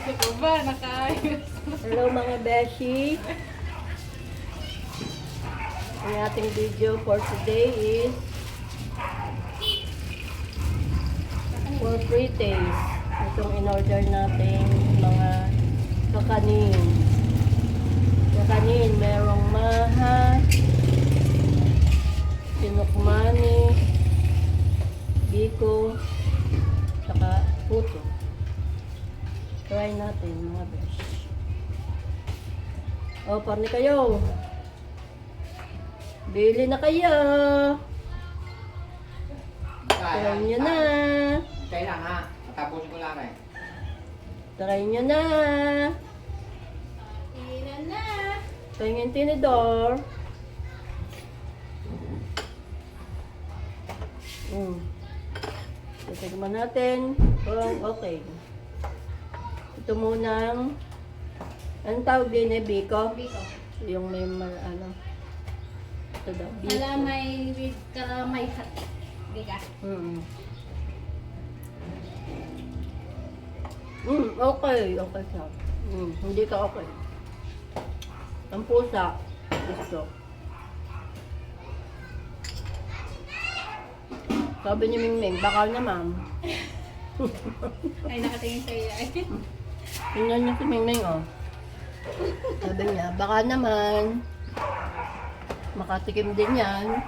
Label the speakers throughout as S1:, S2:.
S1: Ito ko ba? Nakaayos.
S2: Hello mga beshi. Ang ating video for today is for free taste. Itong in-order natin mga kakanin. Kakanin, merong maha, sinukmani, biko, saka puto. Try natin mga besh. O, parni kayo. Bili na kayo. Try nyo na.
S3: Kailan ha? Tapos ko lang eh.
S2: Try nyo na.
S1: Ilan na.
S2: Ito yung tinidor. Titigman natin kung okay. Ito munang, anong tawag din eh, biko?
S1: Biko.
S2: Yung may ano. Ito daw, biko.
S1: Kalamay with kalamay hati. Biga.
S2: Okay. Okay siya. Hindi ka okay. Ang pusa, gusto. Sabi ni Mingming, bakal na ma'am.
S1: Ay, nakatingin sa iyo ay.
S2: Tingnan niyo si Mingming, oh. Sabi niya, baka naman, makatikim din yan.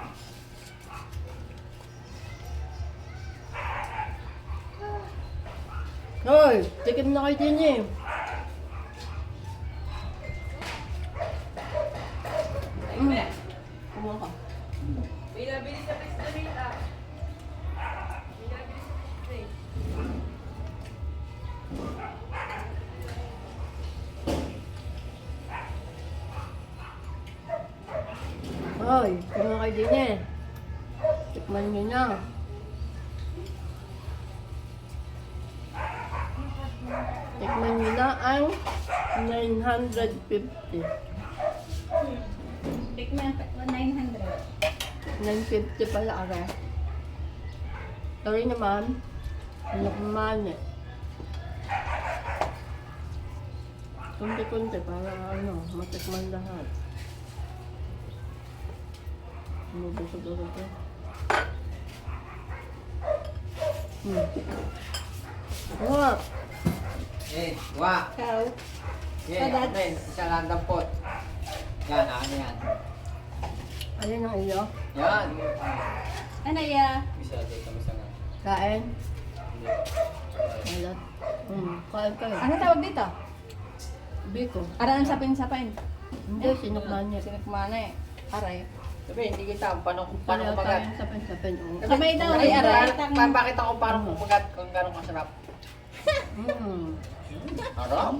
S2: Hoy, tikim na kayo din eh. Kumuha ka.
S4: Binabili sa Pistamita.
S2: Hoy, kumuha kayo din eh. Tikman niyo na. Tikman niyo na ang 950.
S1: Tikman 900.
S2: 950 pala ara. Sorry naman. Ano kumain eh. Kunti-kunti para ano, matikman lahat. Ano ba sa dito? What?
S3: Wa.
S1: Ikaw.
S3: Yan, men, isa lang dampot. Yan, ano yan?
S2: Alin ang iyo?
S3: Yan.
S1: Ano ya?
S3: Bisa dito kami sa nga.
S2: Kain? Alat. Kain kayo.
S1: Ano tawag dito?
S2: Biko.
S1: Aran ang sapin-sapin.
S2: Hindi, sinukman niya.
S1: Sinukmana eh. Aray.
S3: Sabi, hindi kita paano
S2: Paano
S3: kumagat.
S2: Sapin-sapin.
S1: Sabay daw ay aray.
S3: Papakita ko paano kumagat kung gano'ng masarap. Harap?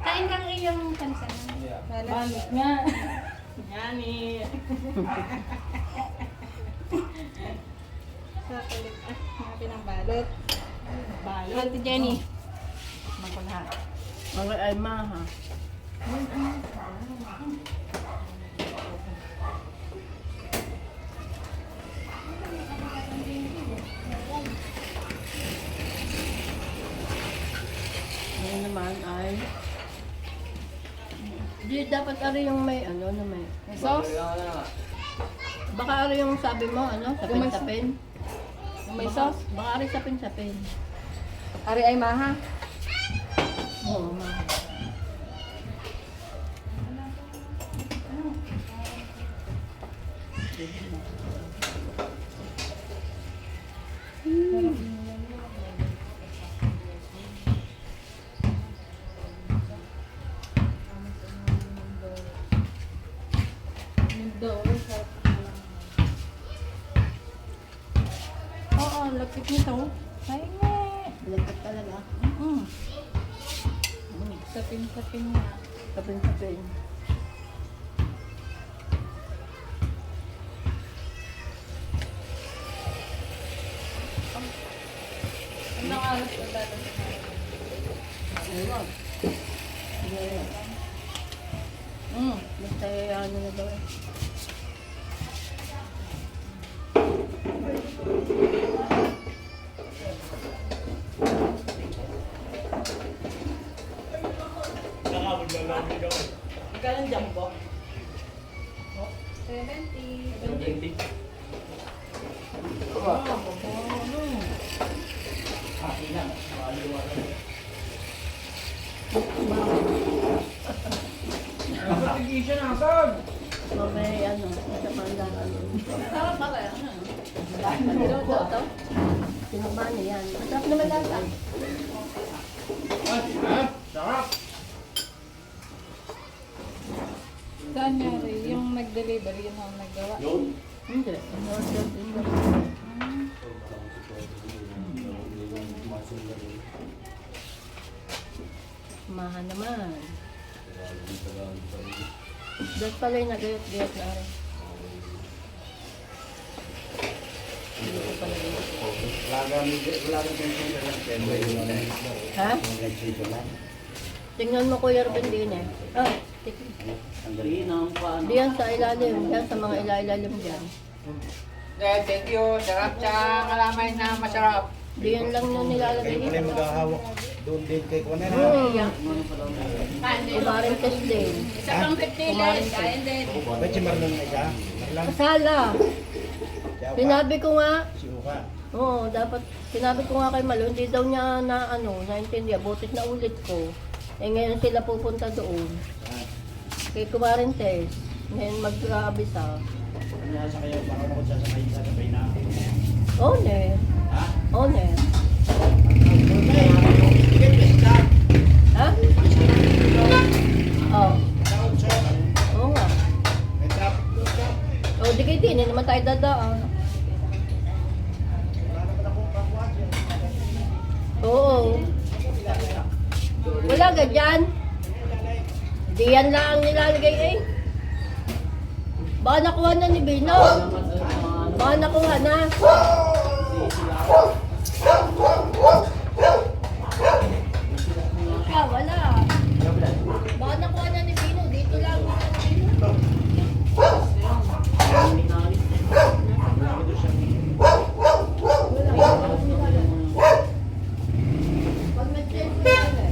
S1: Kain kang iyong pansan.
S4: Balik nga. Yani.
S1: Sa kulit. Natin ang balot.
S4: Balot.
S1: Ate Jenny. Mangko lahat.
S2: Mga ay maha. Ngayon naman ay di dapat ari yung may ano na may
S1: May sauce?
S2: baka ari yung sabi mo ano sapin-sapin.
S1: Yung may sauce?
S2: Baka ari sapin-sapin.
S1: Ari ay maha.
S2: Oo, maha.
S1: Oo, lapit nito. Ay nga.
S2: Lapit talaga.
S1: Sapin-sapin nga.
S2: Sapin-sapin.
S1: Anong alas ko dito?
S2: Ayun. Ayun. Basta ano na daw eh.
S4: Magkano ang jumbo?
S1: 70.
S2: So, may ano, sa pandaran.
S1: Sarap pala yan.
S2: Ito. Sinumani yan. Masarap naman lasa.
S1: Saan nga rin? Yung nag-deliver, yun ang naggawa.
S2: Hindi. Order din mo. Mahan naman. Dahil pala yung nagayot-gayot na rin. Hindi ko pala yun. Ha? Tingnan mo Kuya Ruben din eh. Ah, diyan sa ilalim. Diyan sa mga ilalim dyan.
S3: Thank you. Sarap sa kalamay na masarap.
S2: Diyan lang nung nilalagay
S5: Kayo pala yung maghahawak doon din kay Kuwaner.
S2: Kumarin test din.
S1: Isa pang 50
S2: Kumarin
S1: less. Kain din.
S5: Ba't si Marlon na isa? Marlon?
S2: Kasala.
S5: Siya pa.
S2: Sinabi ko nga,
S5: Si Uka.
S2: oo, dapat, sinabi ko nga kay Malo, hindi daw niya na, naintindihan, butit na ulit ko. Eh ngayon sila pupunta doon. Kay Kumarintes, ngayon mag-abisa.
S5: Kanya sa kayo, baka ako sasakay sa sabay na.
S2: One.
S5: Ha?
S2: One.
S5: Sige, pesta.
S2: Ha? Oo.
S5: Taon siya.
S2: Oo nga.
S5: May traffic doon siya.
S2: O, di kayo din, hindi naman tayo dadaan.
S5: Wala naman akong kakuha siya.
S2: Oo. Wala ka dyan. Di yan lang ang nilalagay eh. Baka nakuha na ni Bino. Baka nakuha na. Ah, wala. Baka nakuha na ni Bino. Dito lang. Pag nag-change na yan eh.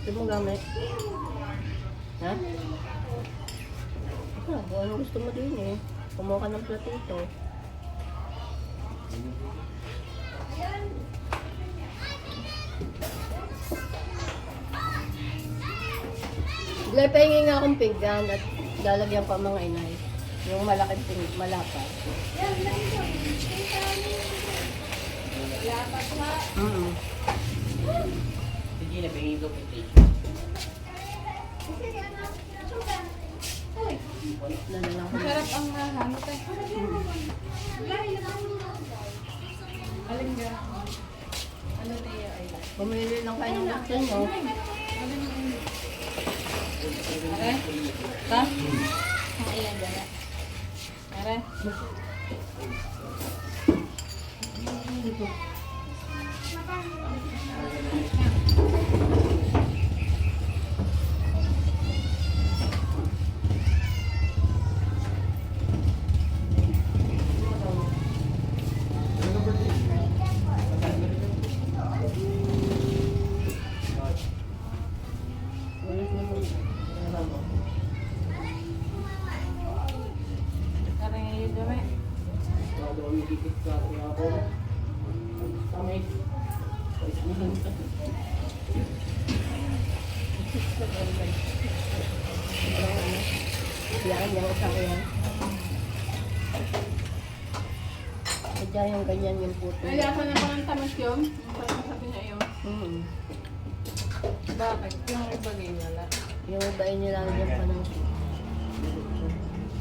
S2: Gusto mo gamit? Ha? Ah, kung anong gusto mo din eh. Kumuha ka ng platito. Bigla pahingi nga akong pinggan at lalagyan pa mga inay. Yung malaking malapa. Mm.
S3: Hindi na pingin ko piti.
S2: Lalalang ko.
S1: Masarap ang nahanap eh. Alin ka? Ano tayo ay?
S2: Pumili lang kayo ng gusto nyo.
S1: Are? Ta? Ang ilan dyan. Are? Are ngayon dyan
S2: Yan, yung isa ko yan. Kaya yung ganyan yung puto.
S1: Ay, ako na parang tamas yun. Yung parang sabi niya yun. Bakit? Yung iba ganyan wala.
S2: Yung iba ay nilalagyan pa ng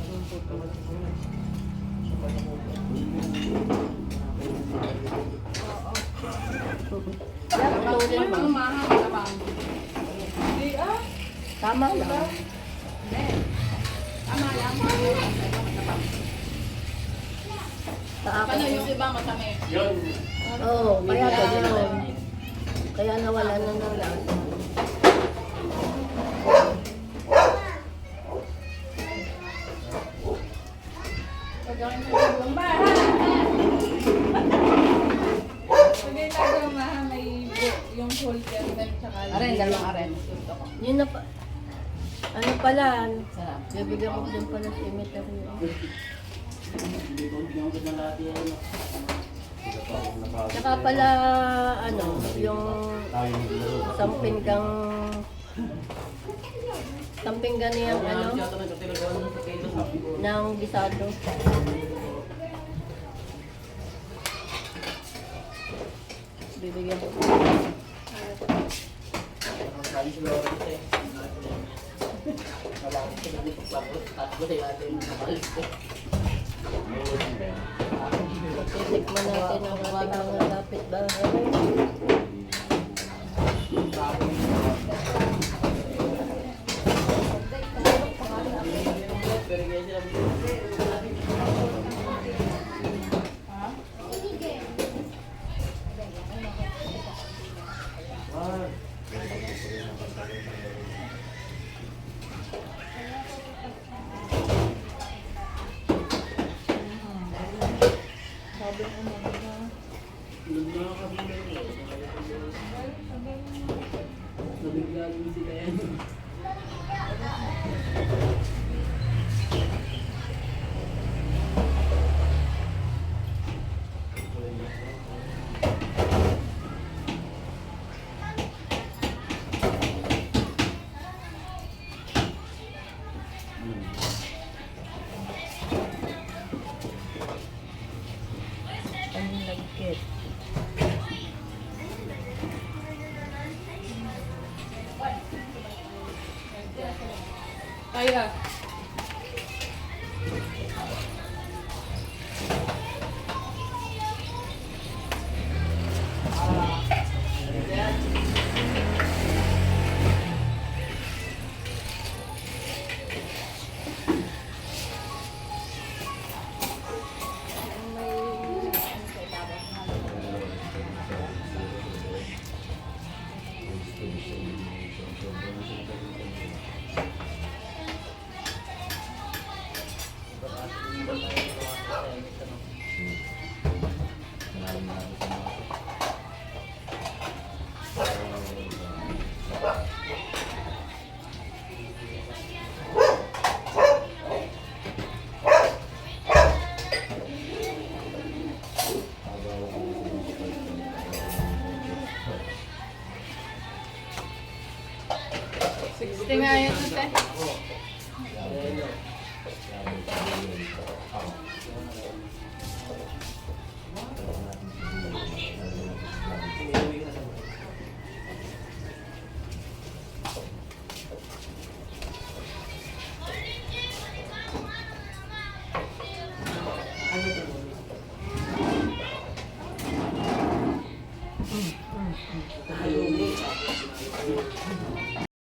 S2: yung puto. Yan, tulin mo.
S1: mahal ka ba? Hindi ah.
S2: Tama lang.
S1: Tama lang.
S2: Sa
S1: Paano
S2: akin.
S1: yung iba masami?
S2: Oo, kaya ganyan. Kaya nawala na ng lasa.
S1: Pagkain mo yung bahay. yung whole kernel tsaka
S3: Aren, dalawang aren. Gusto ko.
S2: Yun na pa. Ano pala?
S3: Sarap.
S2: Bibigyan ko din pala si Emetery. Saka pala, ano, yung sampinggan niyang ano, ng gisado. Bibigyan ko. Titikman natin ang ating mga kapitbahay. Ang lagkit.
S1: Kaya. Nga yun, ate.